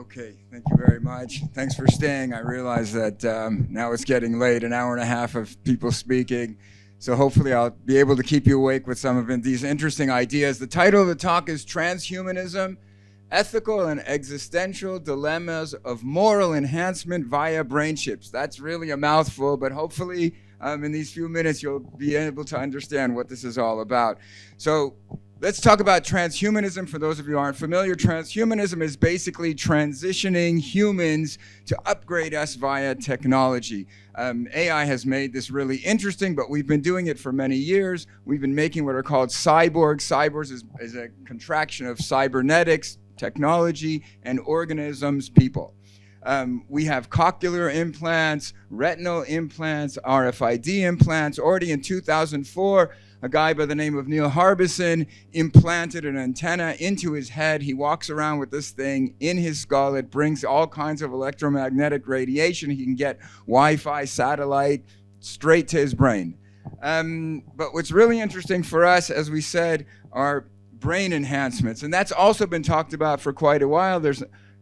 Okay, thank you very much. Thanks for staying. I realize that now it's getting late, an hour and a half of people speaking. So hopefully I'll be able to keep you awake with some of these interesting ideas. The title of the talk is Transhumanism, Ethical and Existential Dilemmas of Moral Enhancement via Brain Chips. That's really a mouthful, but hopefully in these few minutes you'll be able to understand what this is all about. So let's talk about transhumanism. For those of you who aren't familiar, transhumanism is basically transitioning humans to upgrade us via technology. AI has made this really interesting, but we've been doing it for many years. We've been making what are called cyborgs. Cyborgs is a contraction of cybernetics, technology, and organisms, people. We have cochlear implants, retinal implants, RFID implants. Already in 2004, a guy by the name of Neil Harbison implanted an antenna into his head. He walks around with this thing in his skull. It brings all kinds of electromagnetic radiation. He can get Wi-Fi, satellite, straight to his brain. But what's really interesting for us, as we said, are brain enhancements. And that's also been talked about for quite a while.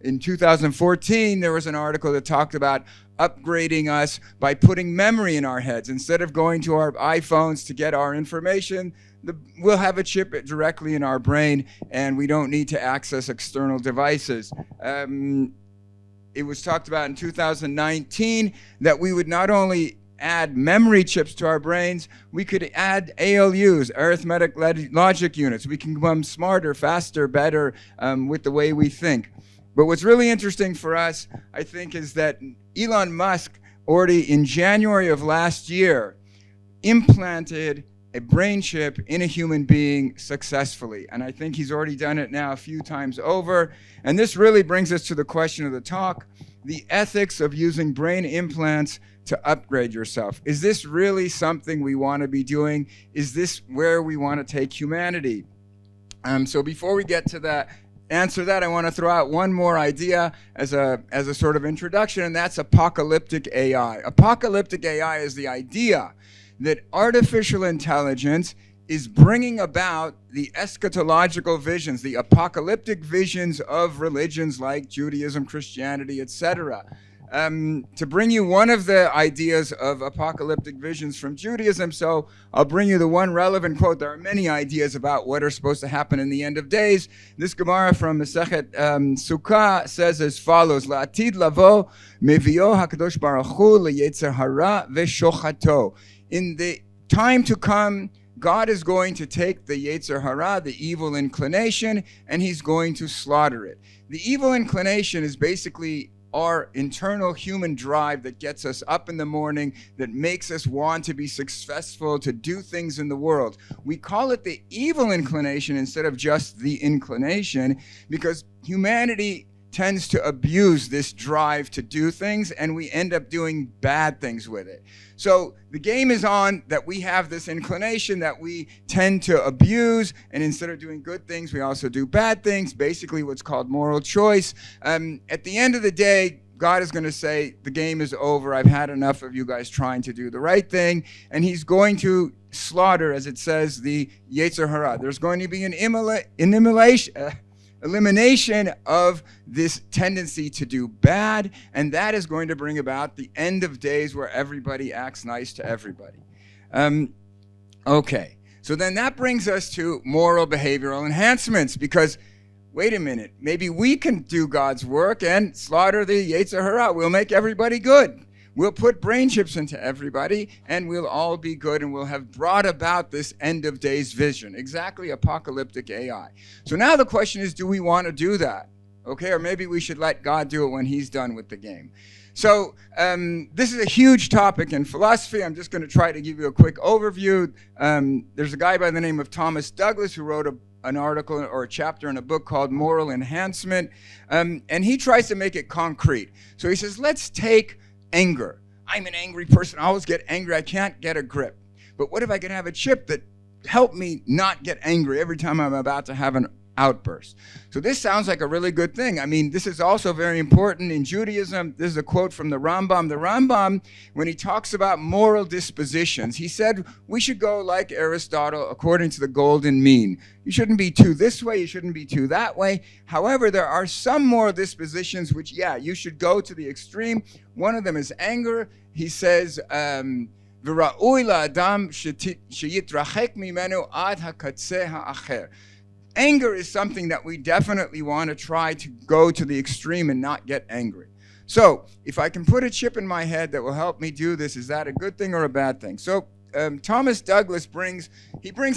In 2014, there was an article that talked about upgrading us by putting memory in our heads. Instead of going to our iPhones to get our information, we'll have a chip directly in our brain, and we don't need to access external devices. It was talked about in 2019 that we would not only add memory chips to our brains, we could add ALUs, arithmetic logic units. We can become smarter, faster, better with the way we think. But what's really interesting for us, I think, is that Elon Musk already in January of last year implanted a brain chip in a human being successfully. And I think he's already done it now a few times over. And this really brings us to the question of the talk, the ethics of using brain implants to upgrade yourself. Is this really something we want to be doing? Is this where we want to take humanity? So before we get to answer that, I want to throw out one more idea as a sort of introduction, and that's apocalyptic AI. Apocalyptic AI is the idea that artificial intelligence is bringing about the eschatological visions, the apocalyptic visions of religions like Judaism, Christianity, etc. To bring you one of the ideas of apocalyptic visions from Judaism, so I'll bring you the one relevant quote. There are many ideas about what are supposed to happen in the end of days. This Gemara from Masechet Sukkah says as follows: La'atid lavo mevio hakadosh baruch hu leyetzer hara veshochato. In the time to come, God is going to take the Yetzer Hara, the evil inclination, and he's going to slaughter it. The evil inclination is basically our internal human drive that gets us up in the morning, that makes us want to be successful, to do things in the world. We call it the evil inclination instead of just the inclination, because humanity tends to abuse this drive to do things, and we end up doing bad things with it. So the game is on that we have this inclination that we tend to abuse, and instead of doing good things, we also do bad things, basically what's called moral choice. At the end of the day, God is going to say, the game is over. I've had enough of you guys trying to do the right thing. And he's going to slaughter, as it says, the Yetzer Hara. There's going to be an elimination of this tendency to do bad, and that is going to bring about the end of days where everybody acts nice to everybody. Okay, so then that brings us to moral behavioral enhancements, because wait a minute, maybe we can do God's work and slaughter the Yetzer Hara. We'll make everybody good. We'll put brain chips into everybody, and we'll all be good, and we'll have brought about this end of days vision, exactly apocalyptic AI. So now the question is, do we want to do that? Okay, or maybe we should let God do it when he's done with the game. So this is a huge topic in philosophy. I'm just going to try to give you a quick overview. There's a guy by the name of Thomas Douglas who wrote an article or a chapter in a book called Moral Enhancement, and he tries to make it concrete. So he says, let's take anger. I'm an angry person. I always get angry. I can't get a grip. But what if I could have a chip that helped me not get angry every time I'm about to have an outburst. So this sounds like a really good thing. I mean, this is also very important in Judaism. This is a quote from the Rambam. The Rambam, when he talks about moral dispositions, he said we should go like Aristotle according to the golden mean. You shouldn't be too this way, you shouldn't be too that way. However, there are some moral dispositions which, yeah, you should go to the extreme. One of them is anger. He says, "V'ra'ui la'adam sheyitrachek mimenu ad hakatzeh ha'acher." Anger is something that we definitely want to try to go to the extreme and not get angry. So if I can put a chip in my head that will help me do this, is that a good thing or a bad thing? So Thomas Douglas brings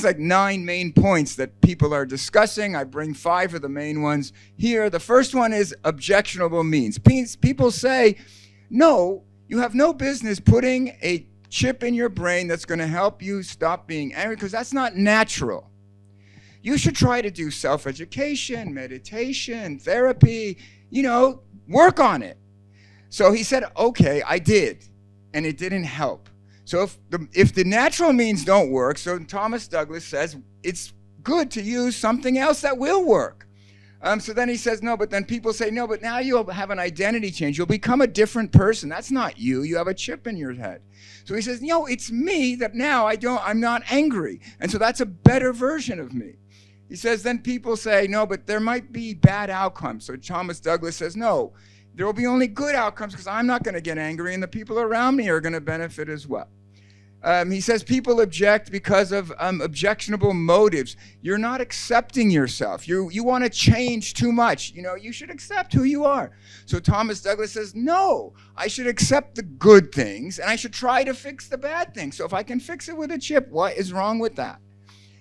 like 9 main points that people are discussing. I bring 5 of the main ones here. The first one is objectionable means. People say, no, you have no business putting a chip in your brain that's going to help you stop being angry, because that's not natural. You should try to do self-education, meditation, therapy, work on it. So he said, okay, I did, and it didn't help. So if the natural means don't work, so Thomas Douglas says it's good to use something else that will work. So then he says, no, but then people say, no, but now you'll have an identity change. You'll become a different person. That's not you. You have a chip in your head. So he says, it's me that now I'm not angry. And so that's a better version of me. He says, then people say, no, but there might be bad outcomes. So Thomas Douglas says, no, there will be only good outcomes because I'm not going to get angry and the people around me are going to benefit as well. He says people object because of objectionable motives. You're not accepting yourself. You want to change too much. You should accept who you are. So Thomas Douglas says, no, I should accept the good things and I should try to fix the bad things. So if I can fix it with a chip, what is wrong with that?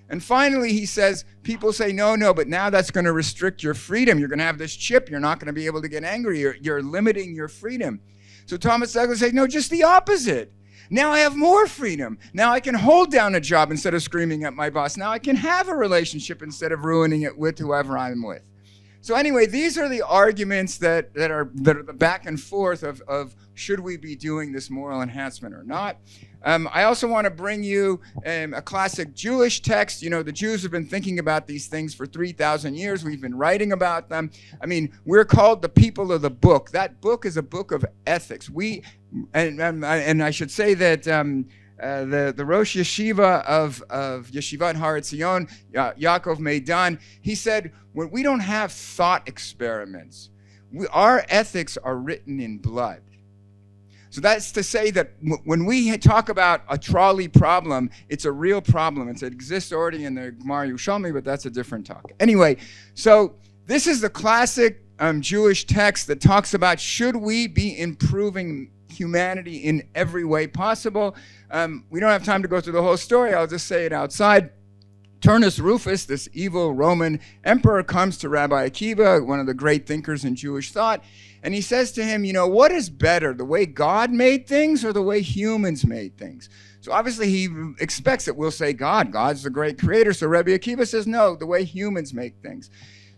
And finally, he says, people say, no, but now that's going to restrict your freedom. You're going to have this chip. You're not going to be able to get angry. You're limiting your freedom. So Thomas Douglas says, no, just the opposite. Now I have more freedom. Now I can hold down a job instead of screaming at my boss. Now I can have a relationship instead of ruining it with whoever I'm with. So anyway, these are the arguments that are the back and forth of should we be doing this moral enhancement or not. I also want to bring you a classic Jewish text. The Jews have been thinking about these things for 3,000 years. We've been writing about them. I mean, we're called the people of the book. That book is a book of ethics. And I should say that the Rosh Yeshiva of Yeshivat Har Etzion, Yaakov Meidan, he said, when we don't have thought experiments, our ethics are written in blood. So that's to say that when we talk about a trolley problem, it's a real problem. It exists already in the Gemara Yerushalmi, but that's a different talk. Anyway, so this is the classic Jewish text that talks about should we be improving humanity in every way possible. We don't have time to go through the whole story. I'll just say it outside. Turnus Rufus, this evil Roman emperor, comes to Rabbi Akiva, one of the great thinkers in Jewish thought, and he says to him, what is better, the way God made things or the way humans made things? So obviously he expects that we'll say God's the great creator. So Rabbi Akiva says, no, the way humans make things.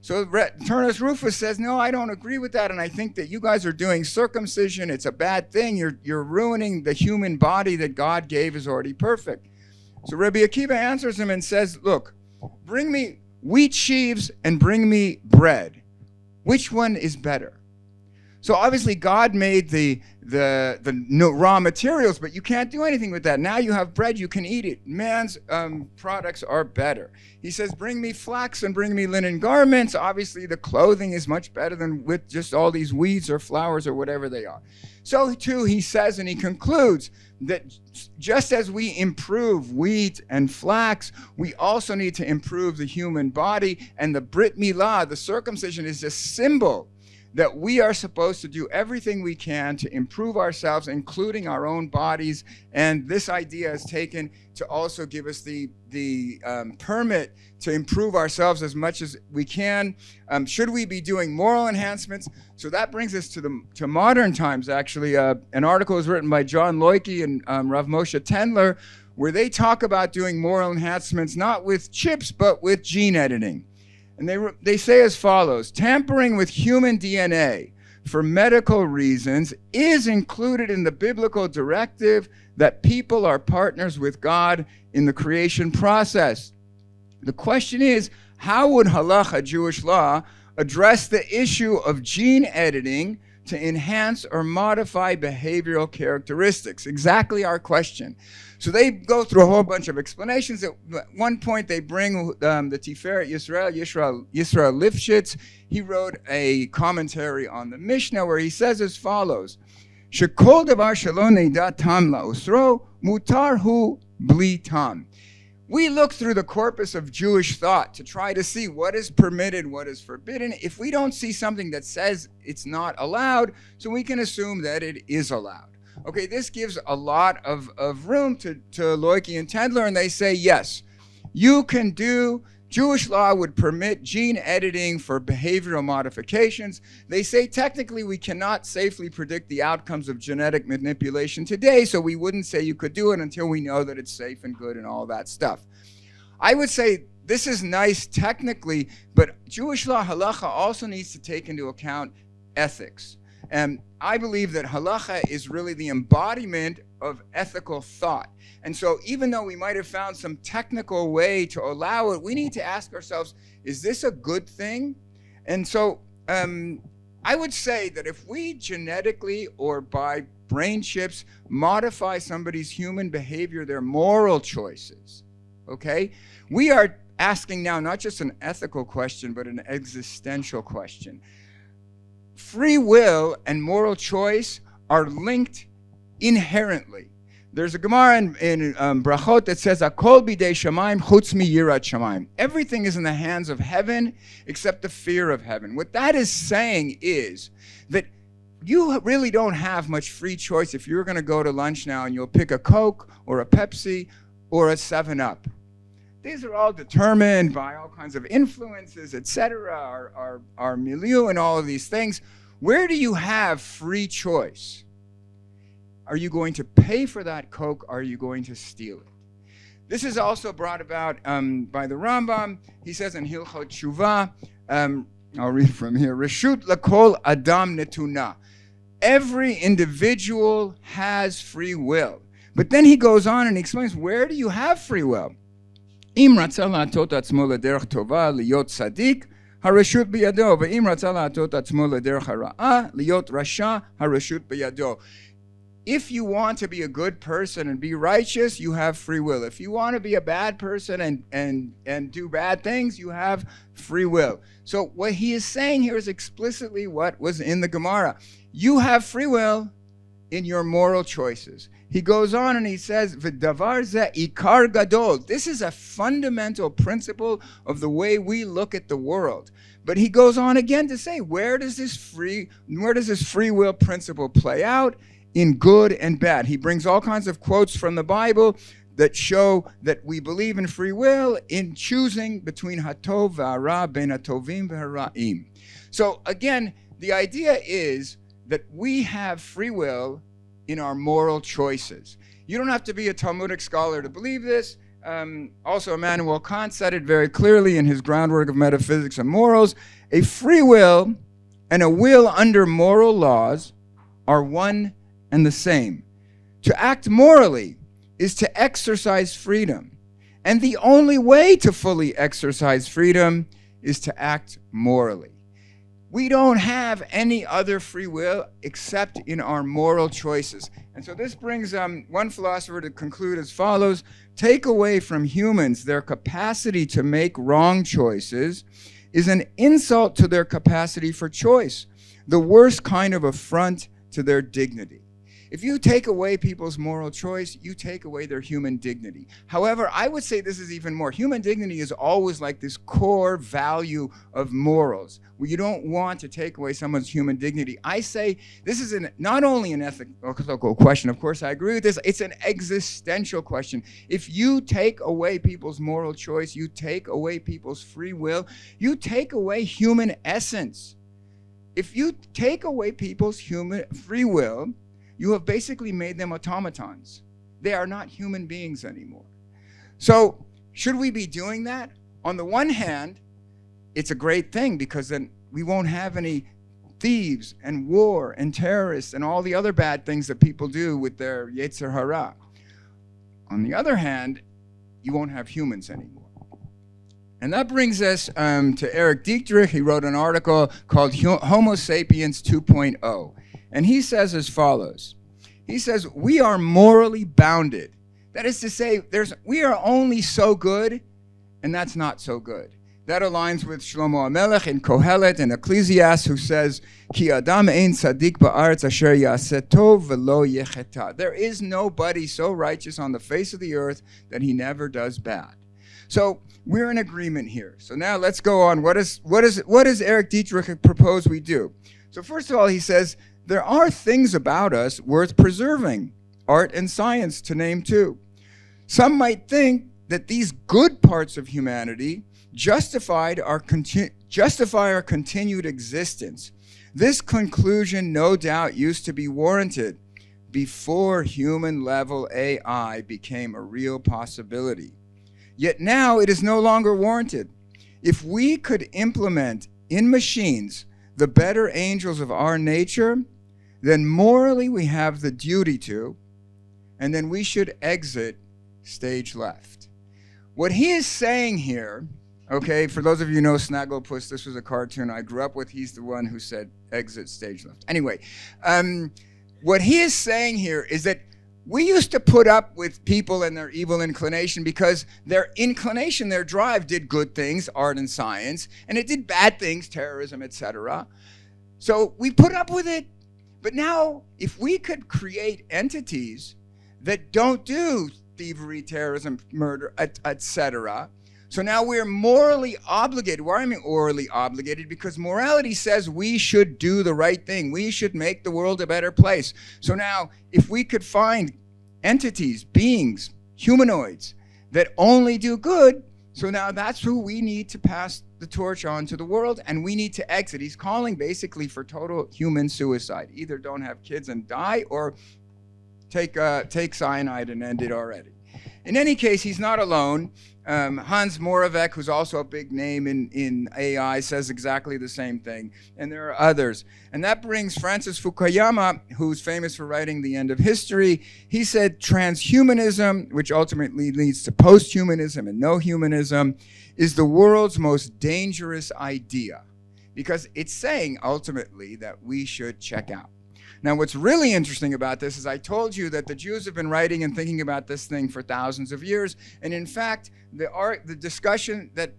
So Turnus Rufus says, no, I don't agree with that, and I think that you guys are doing circumcision. It's a bad thing. You're ruining the human body that God gave is already perfect. So Rabbi Akiva answers him and says, look, bring me wheat sheaves and bring me bread. Which one is better? So obviously God made the raw materials, but you can't do anything with that. Now you have bread, you can eat it. Man's products are better. He says, bring me flax and bring me linen garments. Obviously the clothing is much better than with just all these weeds or flowers or whatever they are. So too, he says, and he concludes that just as we improve wheat and flax, we also need to improve the human body. And the Brit Milah, the circumcision, is a symbol that we are supposed to do everything we can to improve ourselves, including our own bodies. And this idea is taken to also give us the permit to improve ourselves as much as we can. Should we be doing moral enhancements? So that brings us to modern times, actually. An article was written by John Loike and Rav Moshe Tendler, where they talk about doing moral enhancements, not with chips, but with gene editing. And they say as follows: tampering with human DNA for medical reasons is included in the biblical directive that people are partners with God in the creation process. The question is, how would halacha, Jewish law, address the issue of gene editing to enhance or modify behavioral characteristics? Exactly our question. So they go through a whole bunch of explanations. At one point, they bring the Tiferet Yisrael Lifshitz. He wrote a commentary on the Mishnah where he says as follows: Shekol davar shelo neida tam la'usro mutar hu bli tam. We look through the corpus of Jewish thought to try to see what is permitted, what is forbidden. If we don't see something that says it's not allowed, so we can assume that it is allowed. Okay, this gives a lot of room to Loiki and Tendler, and they say, yes, you can do, Jewish law would permit gene editing for behavioral modifications. They say technically we cannot safely predict the outcomes of genetic manipulation today, so we wouldn't say you could do it until we know that it's safe and good and all that stuff. I would say this is nice technically, but Jewish law, halacha, also needs to take into account ethics. And I believe that halacha is really the embodiment of ethical thought. And so even though we might have found some technical way to allow it, we need to ask ourselves, is this a good thing? And so I would say that if we genetically or by brain chips modify somebody's human behavior, their moral choices, okay, we are asking now not just an ethical question, but an existential question. Free will and moral choice are linked inherently. There's a Gemara in Brachot that says, "Akol bidei shamayim chutz mi yirat shamayim." Everything is in the hands of heaven except the fear of heaven. What that is saying is that you really don't have much free choice if you're going to go to lunch now and you'll pick a Coke or a Pepsi or a 7-Up. These are all determined by all kinds of influences, etc., our milieu and all of these things. Where do you have free choice? Are you going to pay for that Coke? Or are you going to steal it? This is also brought about by the Rambam. He says in Hilchot Tshuva, I'll read from here, Reshut lakol adam netuna. Every individual has free will. But then he goes on and he explains, where do you have free will? אם רצה להטות עצמו לדרך טובה, להיות צדיק, הרשות בידו, ואם רצה להטות עצמו לדרך הרעה, להיות רשע, הרשות בידו. If you want to be a good person and be righteous, you have free will. If you want to be a bad person and do bad things, you have free will. So what he is saying here is explicitly what was in the Gemara. You have free will in your moral choices. He goes on and he says, "V'davar ze ikar gadol." This is a fundamental principle of the way we look at the world. But he goes on again to say, where does this free will principle play out? In good and bad. He brings all kinds of quotes from the Bible that show that we believe in free will in choosing between hatov v'hara, ben hatovim v'hara'im. So again, the idea is that we have free will in our moral choices. You don't have to be a Talmudic scholar to believe this. Also, Immanuel Kant said it very clearly in his Groundwork of Metaphysics and Morals. A free will and a will under moral laws are one and the same. To act morally is to exercise freedom. And the only way to fully exercise freedom is to act morally. We don't have any other free will except in our moral choices. And so this brings one philosopher to conclude as follows: take away from humans their capacity to make wrong choices is an insult to their capacity for choice, the worst kind of affront to their dignity. If you take away people's moral choice, you take away their human dignity. However, I would say this is even more. Human dignity is always like this core value of morals, where you don't want to take away someone's human dignity. I say this is not only an ethical question, of course I agree with this, it's an existential question. If you take away people's moral choice, you take away people's free will, you take away human essence. If you take away people's human free will, you have basically made them automatons. They are not human beings anymore. So, should we be doing that? On the one hand, it's a great thing because then we won't have any thieves and war and terrorists and all the other bad things that people do with their Yetzer Hara. On the other hand, you won't have humans anymore. And that brings us to Eric Dietrich. He wrote an article called Homo Sapiens 2.0. And he says as follows. He says, we are morally bounded. That is to say, we are only so good, and that's not so good. That aligns with Shlomo HaMelech in Kohelet and Ecclesiastes, who says, Ki adam ein tzadik ba'aretz asher yaseh tov velo yecheta. There is nobody so righteous on the face of the earth that he never does bad. So we're in agreement here. So now let's go on. What does Eric Dietrich propose we do? So first of all, he says, there are things about us worth preserving, art and science to name two. Some might think that these good parts of humanity justify our continued existence. This conclusion no doubt used to be warranted before human-level AI became a real possibility. Yet now it is no longer warranted. If we could implement in machines the better angels of our nature, then morally we have the duty to, and then we should exit stage left. What he is saying here, okay, for those of you who know Snagglepuss, this was a cartoon I grew up with. He's the one who said exit stage left. Anyway, what he is saying here is that we used to put up with people and their evil inclination because their inclination, their drive did good things, art and science, and it did bad things, terrorism, etc. So we put up with it. But now, if we could create entities that don't do thievery, terrorism, murder, etc., so now we're morally obligated. Why am I morally obligated? Because morality says we should do the right thing. We should make the world a better place. So now, if we could find entities, beings, humanoids, that only do good, so now that's who we need to pass the torch on to the world, and we need to exit. He's calling basically for total human suicide. Either don't have kids and die, or take cyanide and end it already. In any case, he's not alone. Hans Moravec, who's also a big name in AI, says exactly the same thing. And there are others. And that brings Francis Fukuyama, who's famous for writing The End of History. He said transhumanism, which ultimately leads to posthumanism and no humanism, is the world's most dangerous idea, because it's saying ultimately that we should check out. Now, what's really interesting about this is I told you that the Jews have been writing and thinking about this thing for thousands of years. And in fact, the discussion that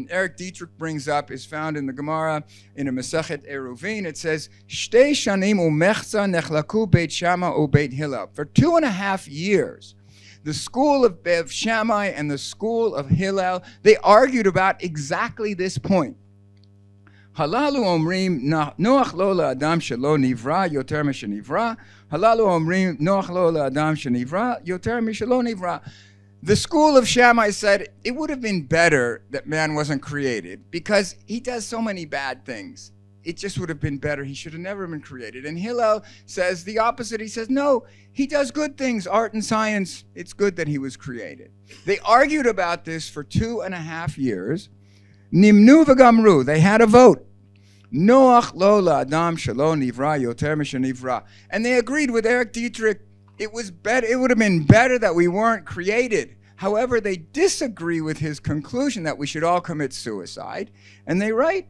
Eric Dietrich brings up is found in the Gemara in a Masechet Eruvin. It says, Shtei shanim umechza nechlaku Beit Shammai u Beit Hillel. For 2.5 years, the school of Bev Shammai and the school of Hillel, they argued about exactly this point. Halalu omrim noach lo la'adam shelo nivra yoter mishenivra. Halalu omrim noach lo la'adam shenivra yoter mishelo nivra. The school of Shammai said it would have been better that man wasn't created because he does so many bad things. It just would have been better. He should have never been created. And Hillel says the opposite. He says, no, he does good things, art and science. It's good that he was created. They argued about this for 2.5 years. Nimnu v'gamru. They had a vote. Noach lo la'adam shelo nivra yoter mishenivra. And they agreed with Eric Dietrich. It was better. It would have been better that we weren't created. However, they disagree with his conclusion that we should all commit suicide. And they write,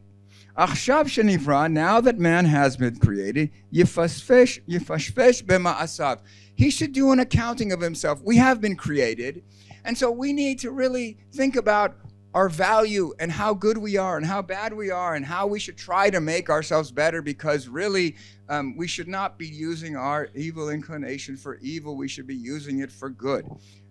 Achshav shenivra, now that man has been created, yifashfesh b'ma'asav. He should do an accounting of himself. We have been created. And so we need to really think about our value and how good we are and how bad we are and how we should try to make ourselves better, because really we should not be using our evil inclination for evil. We should be using it for good.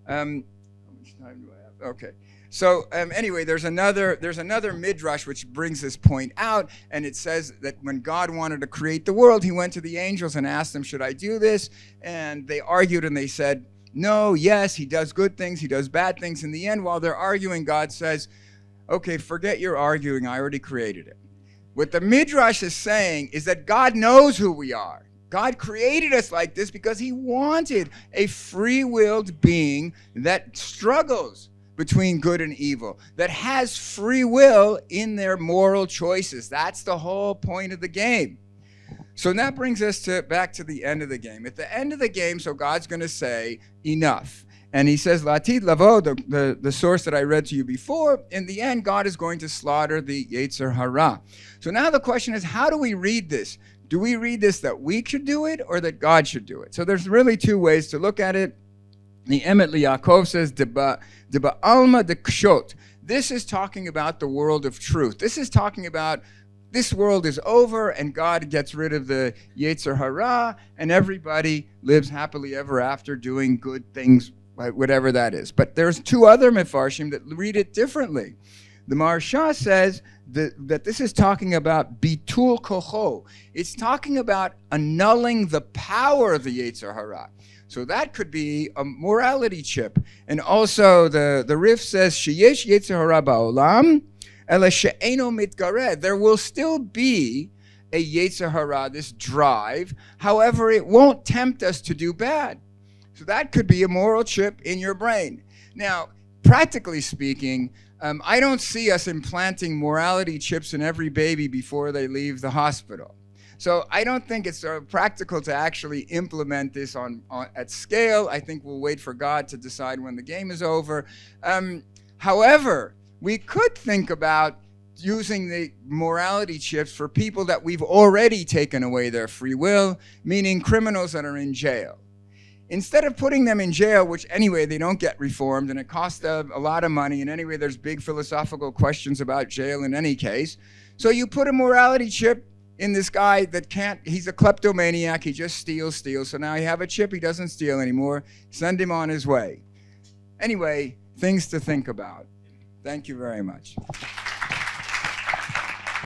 How much time do I have? Okay. So anyway, there's another midrash which brings this point out, and it says that when God wanted to create the world, he went to the angels and asked them, should I do this? And they argued and they said, no, yes, he does good things, he does bad things. In the end, while they're arguing, God says, okay, forget your arguing, I already created it. What the Midrash is saying is that God knows who we are. God created us like this because he wanted a free-willed being that struggles between good and evil, that has free will in their moral choices. That's the whole point of the game. So that brings us back to the end of the game. At the end of the game, so God's going to say, enough. And he says, Latid Lavo, the source that I read to you before, in the end, God is going to slaughter the Yetzer Hara. So now the question is, how do we read this? Do we read this that we should do it or that God should do it? So there's really two ways to look at it. The Emet Yaakov says, Deba Alma de Kshot. This is talking about the world of truth. This is talking about this world is over and God gets rid of the Yetzer Hara and everybody lives happily ever after doing good things, whatever that is. But there's two other Mefarshim that read it differently. The Maharsha says that this is talking about bitul kocho. It's talking about annulling the power of the Yetzer Hara. So that could be a morality chip. And also the Rif says, Sheyesh Yetzer Hara ba'olam, ela she'eno mitgared. There will still be a Yetzer Hara, this drive. However, it won't tempt us to do bad. So that could be a moral chip in your brain. Now, practically speaking, I don't see us implanting morality chips in every baby before they leave the hospital. So I don't think it's practical to actually implement this at scale. I think we'll wait for God to decide when the game is over. However, we could think about using the morality chips for people that we've already taken away their free will, meaning criminals that are in jail. Instead of putting them in jail, which anyway, they don't get reformed, and it costs a lot of money, and anyway, there's big philosophical questions about jail in any case. So you put a morality chip in this guy that he's a kleptomaniac, he just steals. So now you have a chip, he doesn't steal anymore, send him on his way. Anyway, things to think about. Thank you very much.